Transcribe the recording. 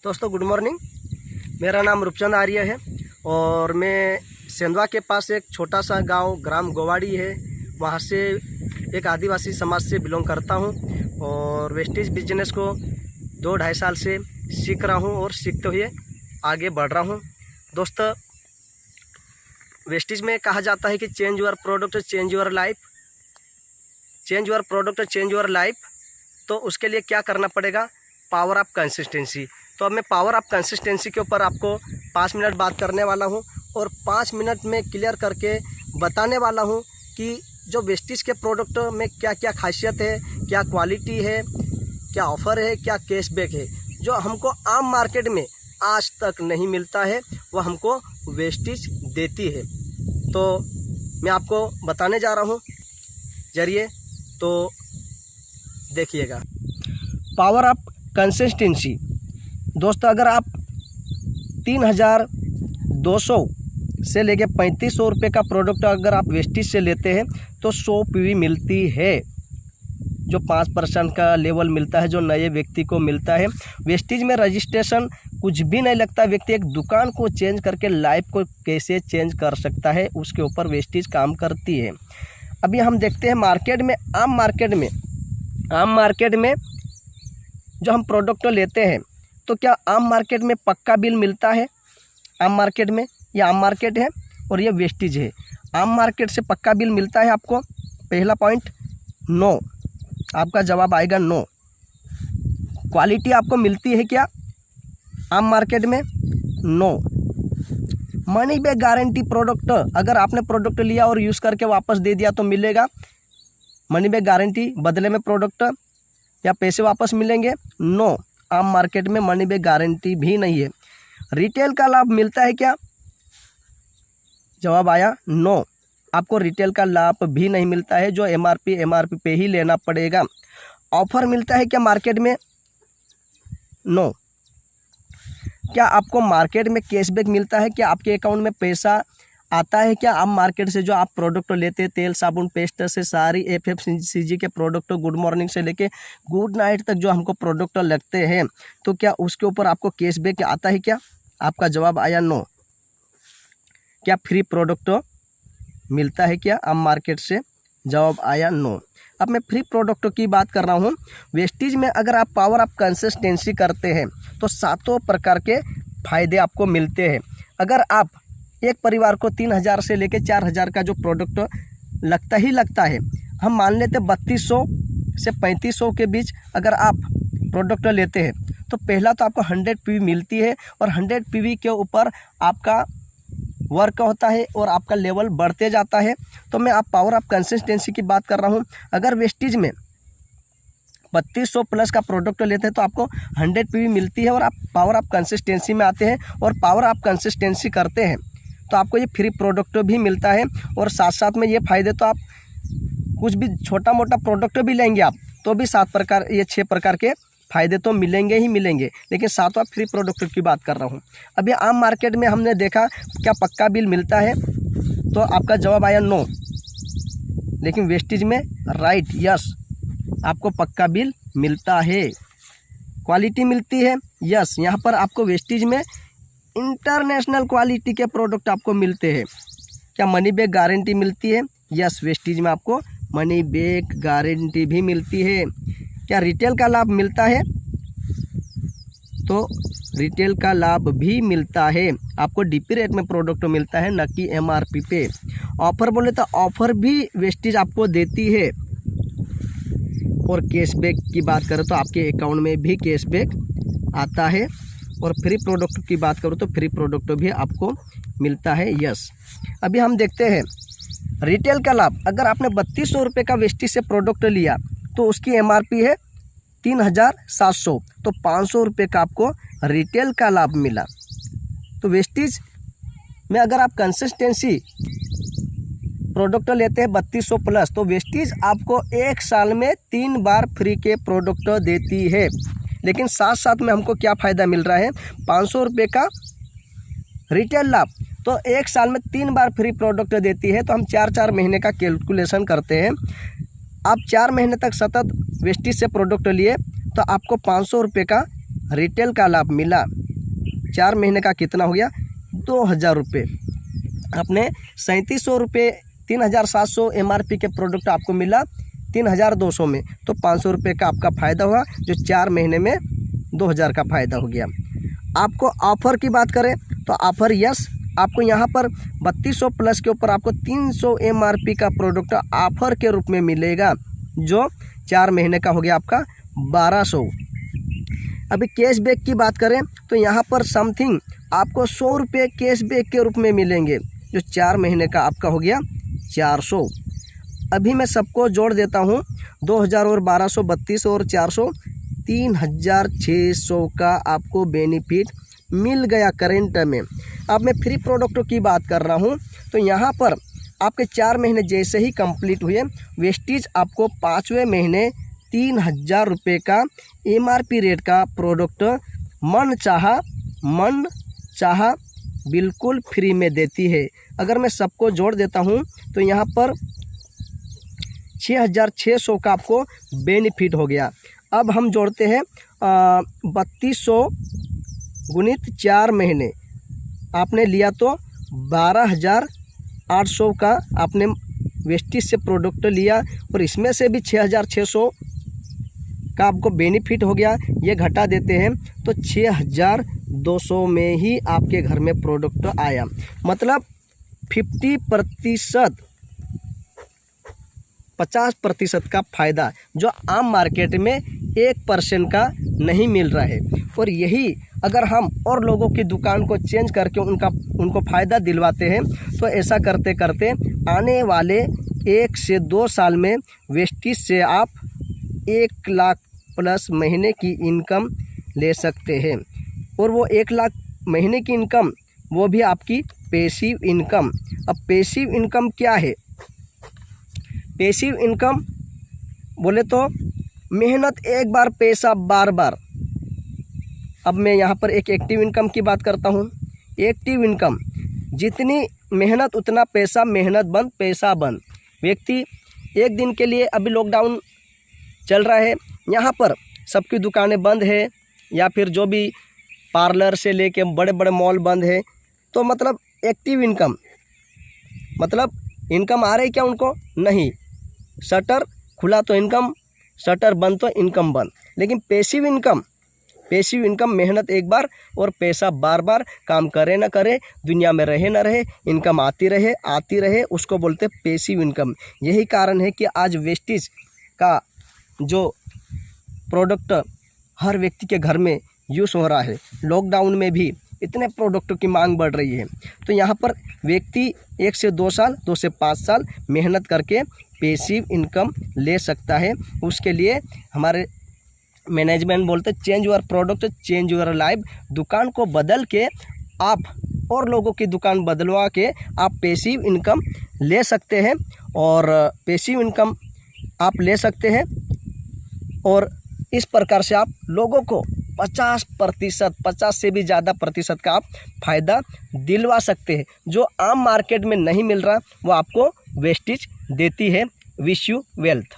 दोस्तों good morning. मेरा नाम रूपचंद आर्य है और मैं सेंधवा के पास एक छोटा सा गांव ग्राम गोवाड़ी है, वहां से एक आदिवासी समाज से बिलोंग करता हूं और वेस्टेज बिजनेस को 2-2.5 साल से सीख रहा हूं और सीखते हुए आगे बढ़ रहा हूं। दोस्तों, वेस्टेज में कहा जाता है कि change your product change your life, change your product change your life. तो उसके लिए क्या करना पड़ेगा? Power of consistency. तो अब मैं पावर ऑफ कंसिस्टेंसी के ऊपर आपको 5 मिनट बात करने वाला हूं और 5 मिनट में क्लियर करके बताने वाला हूं कि जो वेस्टेज के प्रोडक्ट में क्या क्या खासियत है, क्या क्वालिटी है, क्या ऑफ़र है, क्या कैशबैक है, जो हमको आम मार्केट में आज तक नहीं मिलता है, वह हमको वेस्टेज देती है। तो मैं आपको बताने जा रहा हूँ जरिए, तो देखिएगा। Power of consistency. दोस्तों, अगर आप 3,200 से लेके 3,500 रुपये का प्रोडक्ट अगर आप वेस्टेज से लेते हैं तो 100 PV मिलती है, जो 5% का लेवल मिलता है, जो नए व्यक्ति को मिलता है। वेस्टेज में रजिस्ट्रेशन कुछ भी नहीं लगता। व्यक्ति एक दुकान को चेंज करके लाइफ को कैसे चेंज कर सकता है, उसके ऊपर वेस्टेज काम करती है। अभी हम देखते हैं मार्केट में, आम मार्केट में जो हम प्रोडक्ट लेते हैं, तो क्या आम मार्केट में पक्का बिल मिलता है? आम मार्केट में, ये आम मार्केट है और ये वेस्टेज है। आम मार्केट से पक्का बिल मिलता है आपको? पहला पॉइंट, नो। आपका जवाब आएगा नो। क्वालिटी आपको मिलती है क्या आम मार्केट में? No. Money back guarantee product, अगर आपने प्रोडक्ट लिया और यूज़ करके वापस दे दिया तो मिलेगा मनी बैक गारंटी, बदले में प्रोडक्ट या पैसे वापस मिलेंगे? नो। आम मार्केट में मनी बैक गारंटी भी नहीं है। रिटेल का लाभ मिलता है क्या? जवाब आया नो। आपको रिटेल का लाभ भी नहीं मिलता है, जो एमआरपी पे ही लेना पड़ेगा। ऑफर मिलता है क्या मार्केट में? नो। क्या आपको मार्केट में कैशबैक मिलता है? क्या आपके अकाउंट में पैसा आता है क्या? आप मार्केट से जो आप प्रोडक्ट लेते हैं, तेल साबुन पेस्ट से सारी FFCG के प्रोडक्ट, गुड मॉर्निंग से लेके गुड नाइट तक जो हमको प्रोडक्ट लगते हैं, तो क्या उसके ऊपर आपको कैशबैक आता है क्या? आपका जवाब आया नो। क्या फ्री प्रोडक्ट मिलता है क्या आम मार्केट से? जवाब आया नो। अब मैं फ्री प्रोडक्ट की बात कर रहा हूँ। वेस्टेज में अगर आप पावर ऑफ कंसिस्टेंसी करते हैं तो 7 प्रकार के फायदे आपको मिलते हैं। अगर आप एक परिवार को 3,000 से लेकर 4,000 का जो प्रोडक्ट लगता है, हम मान लेते 3200 से 3500 के बीच अगर आप प्रोडक्ट लेते हैं, तो पहला तो आपको 100 PV मिलती है और 100 PV के ऊपर आपका वर्क होता है और आपका लेवल बढ़ते जाता है। तो मैं आप पावर ऑफ कंसिस्टेंसी की बात कर रहा हूँ। अगर वेस्टेज में 3200 प्लस का प्रोडक्ट लेते हैं तो आपको 100 PV मिलती है और आप पावर ऑफ कंसिस्टेंसी में आते हैं और पावर ऑफ कंसिस्टेंसी करते हैं तो आपको ये फ्री प्रोडक्ट भी मिलता है। और साथ साथ में ये फ़ायदे, तो आप कुछ भी छोटा मोटा प्रोडक्ट भी लेंगे आप तो भी 6 प्रकार के फ़ायदे तो मिलेंगे ही मिलेंगे, लेकिन 7वां फ्री प्रोडक्ट की बात कर रहा हूँ। अभी आम मार्केट में हमने देखा क्या पक्का बिल मिलता है, तो आपका जवाब आया नो। लेकिन वेस्टेज में राइट, यस, आपको पक्का बिल मिलता है। क्वालिटी मिलती है, यस, यहाँ पर आपको वेस्टेज में इंटरनेशनल क्वालिटी के प्रोडक्ट आपको मिलते हैं। क्या मनी बैक गारंटी मिलती है? यस, वेस्टेज में आपको मनी बैक गारंटी भी मिलती है। क्या रिटेल का लाभ मिलता है? तो रिटेल का लाभ भी मिलता है। आपको DP रेट में प्रोडक्ट मिलता है, न कि MRP पे। ऑफ़र बोले तो ऑफ़र भी वेस्टेज आपको देती है। और कैशबैक की बात करें तो आपके अकाउंट में भी कैशबैक आता है। और फ्री प्रोडक्ट की बात करूँ तो फ्री प्रोडक्ट भी आपको मिलता है, यस। अभी हम देखते हैं रिटेल का लाभ। अगर आपने 3200 रुपये का वेस्टेज से प्रोडक्ट लिया तो उसकी MRP है 3,700, तो 500 रुपये का आपको रिटेल का लाभ मिला। तो वेस्टेज में अगर आप कंसिस्टेंसी प्रोडक्ट लेते हैं 3200 प्लस, तो वेस्टेज आपको 1 साल में 3 बार फ्री के प्रोडक्ट देती है। लेकिन साथ साथ में हमको क्या फ़ायदा मिल रहा है? 500 रुपये का रिटेल लाभ, तो 1 साल में 3 बार फ्री प्रोडक्ट देती है। तो हम 4-4 महीने का कैलकुलेशन करते हैं। आप 4 महीने तक सतत वेस्टेज से प्रोडक्ट लिए तो आपको 500 रुपये का रिटेल का लाभ मिला 4 महीने का कितना हो गया 2000 रुपये। आपने 3700 रुपये 3700 MRP के प्रोडक्ट आपको मिला 3200 में, तो 500 रुपये का आपका फ़ायदा हुआ, जो 4 महीने में 2000 का फ़ायदा हो गया। आपको ऑफ़र की बात करें तो ऑफ़र यस, आपको यहाँ पर 3200 प्लस के ऊपर आपको 300 MRP का प्रोडक्ट ऑफ़र के रूप में मिलेगा, जो 4 महीने का हो गया आपका 1200। अभी कैशबैक की बात करें तो यहाँ पर समथिंग आपको 100 रुपये कैशबैक के रूप में मिलेंगे, जो 4 महीने का आपका हो गया 400। अभी मैं सबको जोड़ देता हूँ, 2000 और 1200 32 और 400 3600 का आपको बेनिफिट मिल गया करेंट में। अब मैं फ्री प्रोडक्टों की बात कर रहा हूँ, तो यहाँ पर आपके 4 महीने जैसे ही कंप्लीट हुए, वेस्टीज आपको 5वें महीने 3000 रुपये का MRP रेट का प्रोडक्ट मन चाहा बिल्कुल फ्री में देती है। अगर मैं सबको जोड़ देता हूँ तो यहाँ पर 6600 का आपको बेनिफिट हो गया। अब हम जोड़ते हैं 3200 गुणित 4 महीने आपने लिया तो 12800 का आपने वेस्टीज से प्रोडक्ट लिया, और इसमें से भी 6600 का आपको बेनिफिट हो गया। ये घटा देते हैं तो 6200 में ही आपके घर में प्रोडक्ट आया। मतलब 50% 50% का फ़ायदा, जो आम मार्केट में 1% का नहीं मिल रहा है। और यही अगर हम और लोगों की दुकान को चेंज करके उनको फ़ायदा दिलवाते हैं, तो ऐसा करते करते आने वाले 1 से 2 साल में वेस्टीज से आप 1 लाख प्लस महीने की इनकम ले सकते हैं। और वो 1 लाख महीने की इनकम, वो भी आपकी पैसिव इनकम। अब पैसिव इनकम क्या है? पैसिव इनकम बोले तो मेहनत एक बार, पैसा बार बार। अब मैं यहाँ पर एक एक्टिव इनकम की बात करता हूँ। एक्टिव इनकम, जितनी मेहनत उतना पैसा, मेहनत बंद पैसा बंद। व्यक्ति एक दिन के लिए, अभी लॉकडाउन चल रहा है, यहाँ पर सबकी दुकानें बंद है, या फिर जो भी पार्लर से लेके बड़े बड़े मॉल बंद है, तो मतलब एक्टिव इनकम, मतलब इनकम आ रही क्या उनको? नहीं। शटर खुला तो इनकम, शटर बंद तो इनकम बंद। लेकिन पैसिव इनकम मेहनत एक बार और पैसा बार बार, काम करे ना करे, दुनिया में रहे ना रहे, इनकम आती रहे, उसको बोलते पैसिव इनकम। यही कारण है कि आज वेस्टीज का जो प्रोडक्ट हर व्यक्ति के घर में यूज़ हो रहा है। लॉकडाउन में भी इतने प्रोडक्टों की मांग बढ़ रही है, तो यहाँ पर व्यक्ति 1 से 2 साल, 2 से 5 साल मेहनत करके पैसिव इनकम ले सकता है। उसके लिए हमारे मैनेजमेंट बोलते change your product change your life. दुकान को बदल के आप और लोगों की दुकान बदलवा के आप पैसिव इनकम ले सकते हैं, और पैसिव इनकम आप ले सकते हैं, और इस प्रकार से आप लोगों को 50%, 50 से भी ज़्यादा प्रतिशत का आप फ़ायदा दिलवा सकते हैं, जो आम मार्केट में नहीं मिल रहा, वो आपको वेस्टीज देती है। Wish you wealth.